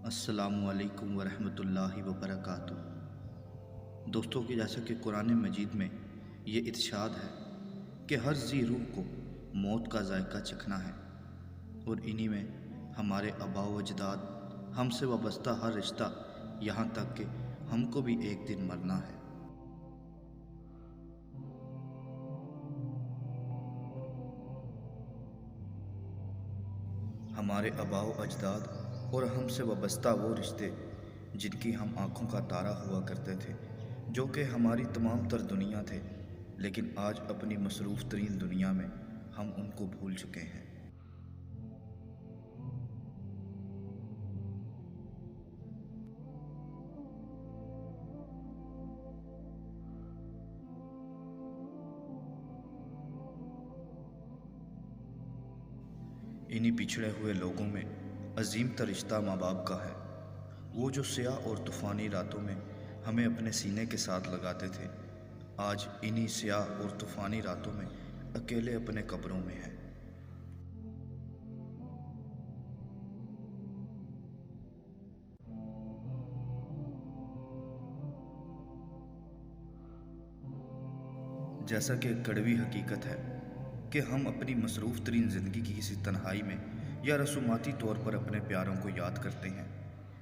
السلام علیکم ورحمۃ اللہ وبرکاتہ۔ دوستوں کی جیسا کہ قرآن مجید میں یہ ارشاد ہے کہ ہر ذی روح کو موت کا ذائقہ چکھنا ہے، اور انہی میں ہمارے آباء و اجداد، ہم سے وابستہ ہر رشتہ، یہاں تک کہ ہم کو بھی ایک دن مرنا ہے۔ ہمارے آباء و اجداد اور ہم سے وابستہ وہ رشتے جن کی ہم آنکھوں کا تارا ہوا کرتے تھے، جو کہ ہماری تمام تر دنیا تھے، لیکن آج اپنی مصروف ترین دنیا میں ہم ان کو بھول چکے ہیں۔ انہی بچھڑے ہوئے لوگوں میں عظیم تر رشتہ ماں باپ کا ہے، وہ جو سیاہ اور طوفانی راتوں میں ہمیں اپنے سینے کے ساتھ لگاتے تھے، آج انہی سیاہ اور طوفانی راتوں میں اکیلے اپنے قبروں میں ہیں۔ جیسا کہ ایک کڑوی حقیقت ہے کہ ہم اپنی مصروف ترین زندگی کی کسی تنہائی میں یا رسوماتی طور پر اپنے پیاروں کو یاد کرتے ہیں،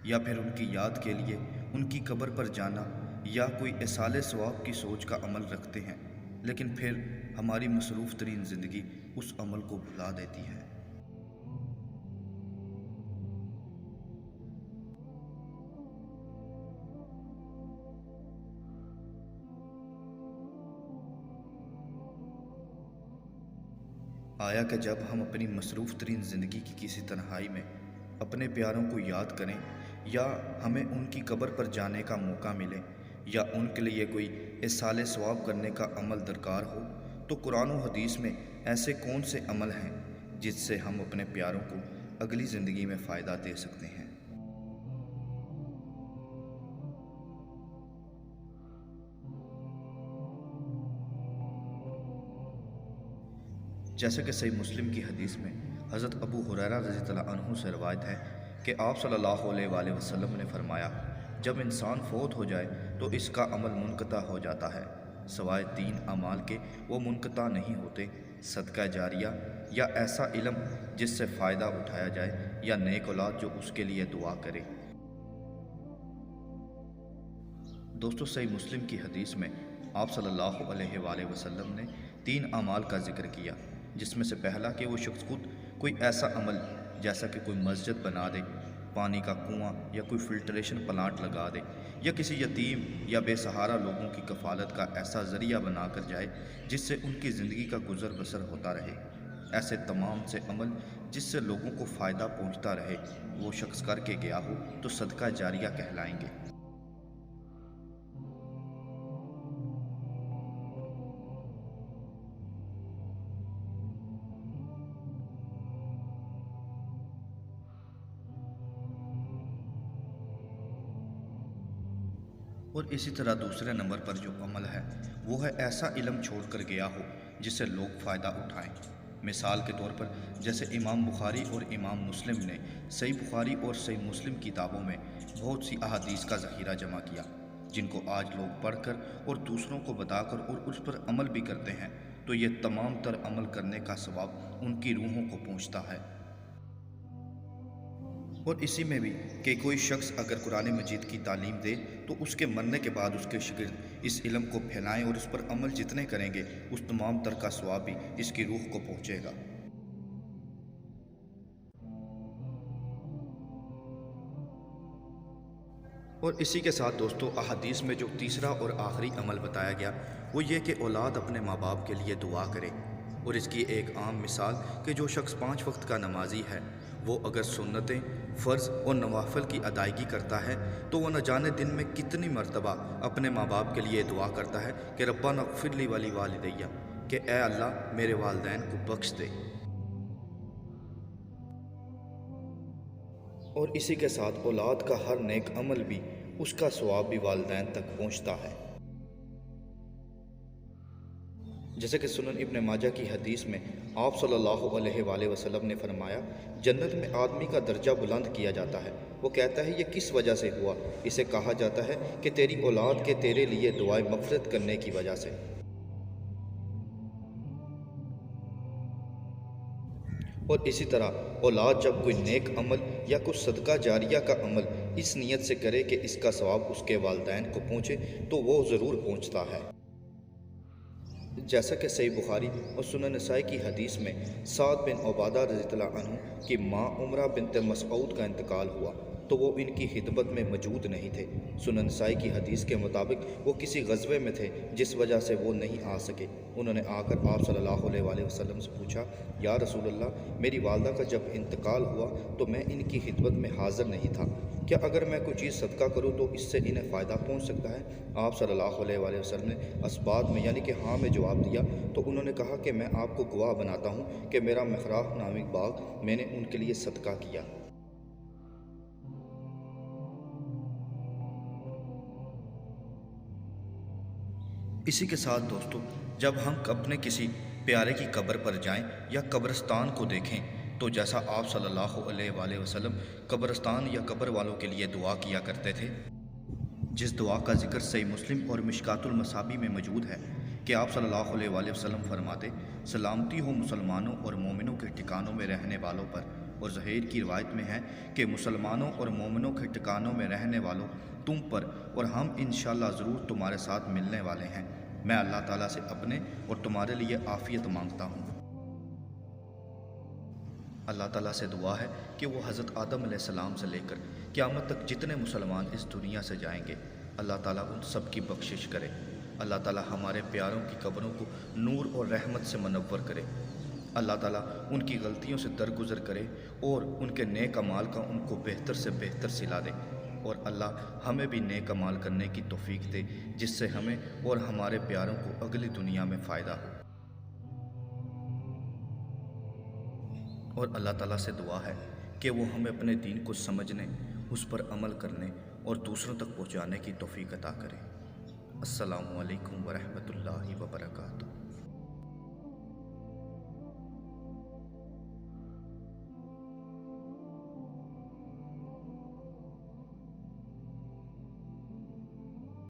یا پھر ان کی یاد کے لیے ان کی قبر پر جانا یا کوئی ایصال ثواب کی سوچ کا عمل رکھتے ہیں، لیکن پھر ہماری مصروف ترین زندگی اس عمل کو بھلا دیتی ہے۔ آیا کہ جب ہم اپنی مصروف ترین زندگی کی کسی تنہائی میں اپنے پیاروں کو یاد کریں، یا ہمیں ان کی قبر پر جانے کا موقع ملے، یا ان کے لیے کوئی ایصال ثواب کرنے کا عمل درکار ہو، تو قرآن و حدیث میں ایسے کون سے عمل ہیں جس سے ہم اپنے پیاروں کو اگلی زندگی میں فائدہ دے سکتے ہیں؟ جیسا کہ صحیح مسلم کی حدیث میں حضرت ابو ہریرہ رضی اللہ عنہ سے روایت ہے کہ آپ صلی اللہ علیہ وآلہ وسلم نے فرمایا، جب انسان فوت ہو جائے تو اس کا عمل منقطع ہو جاتا ہے، سوائے 3 اعمال کے وہ منقطع نہیں ہوتے: صدقہ جاریہ، یا ایسا علم جس سے فائدہ اٹھایا جائے، یا نیک اولاد جو اس کے لیے دعا کرے۔ دوستو، صحیح مسلم کی حدیث میں آپ صلی اللہ علیہ وآلہ وسلم نے 3 اعمال کا ذکر کیا، جس میں سے پہلا کہ وہ شخص خود کوئی ایسا عمل جیسا کہ کوئی مسجد بنا دے، پانی کا کنواں یا کوئی فلٹریشن پلانٹ لگا دے، یا کسی یتیم یا بے سہارا لوگوں کی کفالت کا ایسا ذریعہ بنا کر جائے جس سے ان کی زندگی کا گزر بسر ہوتا رہے۔ ایسے تمام سے عمل جس سے لوگوں کو فائدہ پہنچتا رہے وہ شخص کر کے گیا ہو تو صدقہ جاریہ کہلائیں گے۔ اور اسی طرح دوسرے نمبر پر جو عمل ہے وہ ہے ایسا علم چھوڑ کر گیا ہو جس سے لوگ فائدہ اٹھائیں۔ مثال کے طور پر جیسے امام بخاری اور امام مسلم نے صحیح بخاری اور صحیح مسلم کتابوں میں بہت سی احادیث کا ذخیرہ جمع کیا، جن کو آج لوگ پڑھ کر اور دوسروں کو بتا کر اور اس پر عمل بھی کرتے ہیں، تو یہ تمام تر عمل کرنے کا ثواب ان کی روحوں کو پہنچتا ہے۔ اور اسی میں بھی کہ کوئی شخص اگر قرآن مجید کی تعلیم دے تو اس کے مرنے کے بعد اس کے شاگرد اس علم کو پھیلائیں، اور اس پر عمل جتنے کریں گے اس تمام تر کا ثواب بھی اس کی روح کو پہنچے گا۔ اور اسی کے ساتھ دوستو، احادیث میں جو تیسرا اور آخری عمل بتایا گیا وہ یہ کہ اولاد اپنے ماں باپ کے لیے دعا کرے۔ اور اس کی ایک عام مثال کہ جو شخص 5 وقت کا نمازی ہے، وہ اگر سنتیں، فرض اور نوافل کی ادائیگی کرتا ہے تو وہ نہ جانے دن میں کتنی مرتبہ اپنے ماں باپ کے لیے دعا کرتا ہے کہ ربنا اغفر لی ولی والدیہ، کہ اے اللہ میرے والدین کو بخش دے۔ اور اسی کے ساتھ اولاد کا ہر نیک عمل بھی اس کا ثواب بھی والدین تک پہنچتا ہے۔ جیسے کہ سنن ابن ماجہ کی حدیث میں آپ صلی اللہ علیہ وآلہ وسلم نے فرمایا جنت میں آدمی کا درجہ بلند کیا جاتا ہے، وہ کہتا ہے یہ کس وجہ سے ہوا؟ اسے کہا جاتا ہے کہ تیری اولاد کے تیرے لیے دعائیں مغفرت کرنے کی وجہ سے۔ اور اسی طرح اولاد جب کوئی نیک عمل یا کچھ صدقہ جاریہ کا عمل اس نیت سے کرے کہ اس کا ثواب اس کے والدین کو پہنچے تو وہ ضرور پہنچتا ہے، جیسا کہ صحیح بخاری اور سنن نسائی کی حدیث میں سعد بن عبادہ رضی اللہ عنہ کی ماں عمرہ بنت مسعود کا انتقال ہوا تو وہ ان کی خدمت میں موجود نہیں تھے۔ سنن نسائی کی حدیث کے مطابق وہ کسی غزوے میں تھے جس وجہ سے وہ نہیں آ سکے۔ انہوں نے آ کر آپ صلی اللہ علیہ وآلہ وسلم سے پوچھا، یا رسول اللہ، میری والدہ کا جب انتقال ہوا تو میں ان کی خدمت میں حاضر نہیں تھا، کیا اگر میں کوئی چیز صدقہ کروں تو اس سے انہیں فائدہ پہنچ سکتا ہے؟ آپ صلی اللہ علیہ وآلہ وسلم نے اسبات میں یعنی کہ ہاں میں جواب دیا تو انہوں نے کہا کہ میں آپ کو گواہ بناتا ہوں کہ میرا مخراہ نامی باغ میں نے ان کے لیے صدقہ کیا۔ اسی کے ساتھ دوستو، جب ہم اپنے کسی پیارے کی قبر پر جائیں یا قبرستان کو دیکھیں تو جیسا آپ صلی اللہ علیہ وآلہ وسلم قبرستان یا قبر والوں کے لیے دعا کیا کرتے تھے، جس دعا کا ذکر صحیح مسلم اور مشکات المصابیح میں موجود ہے کہ آپ صلی اللہ علیہ وآلہ وسلم فرماتے، سلامتی ہو مسلمانوں اور مومنوں کے ٹھکانوں میں رہنے والوں پر، اور ظہیر کی روایت میں ہے کہ مسلمانوں اور مومنوں کے ٹھکانوں میں رہنے والوں تم پر، اور ہم انشاءاللہ ضرور تمہارے ساتھ ملنے والے ہیں۔ میں اللہ تعالیٰ سے اپنے اور تمہارے لیے عافیت مانگتا ہوں۔ اللہ تعالیٰ سے دعا ہے کہ وہ حضرت آدم علیہ السلام سے لے کر قیامت تک جتنے مسلمان اس دنیا سے جائیں گے، اللہ تعالیٰ ان سب کی بخشش کرے۔ اللہ تعالیٰ ہمارے پیاروں کی قبروں کو نور اور رحمت سے منور کرے۔ اللہ تعالیٰ ان کی غلطیوں سے درگزر کرے اور ان کے نیک اعمال کا ان کو بہتر سے بہتر صلہ دے، اور اللہ ہمیں بھی نیک اعمال کرنے کی توفیق دے جس سے ہمیں اور ہمارے پیاروں کو اگلی دنیا میں فائدہ ہو۔ اور اللہ تعالیٰ سے دعا ہے کہ وہ ہمیں اپنے دین کو سمجھنے، اس پر عمل کرنے اور دوسروں تک پہنچانے کی توفیق عطا کرے۔ السلام علیکم ورحمۃ اللہ وبرکاتہ۔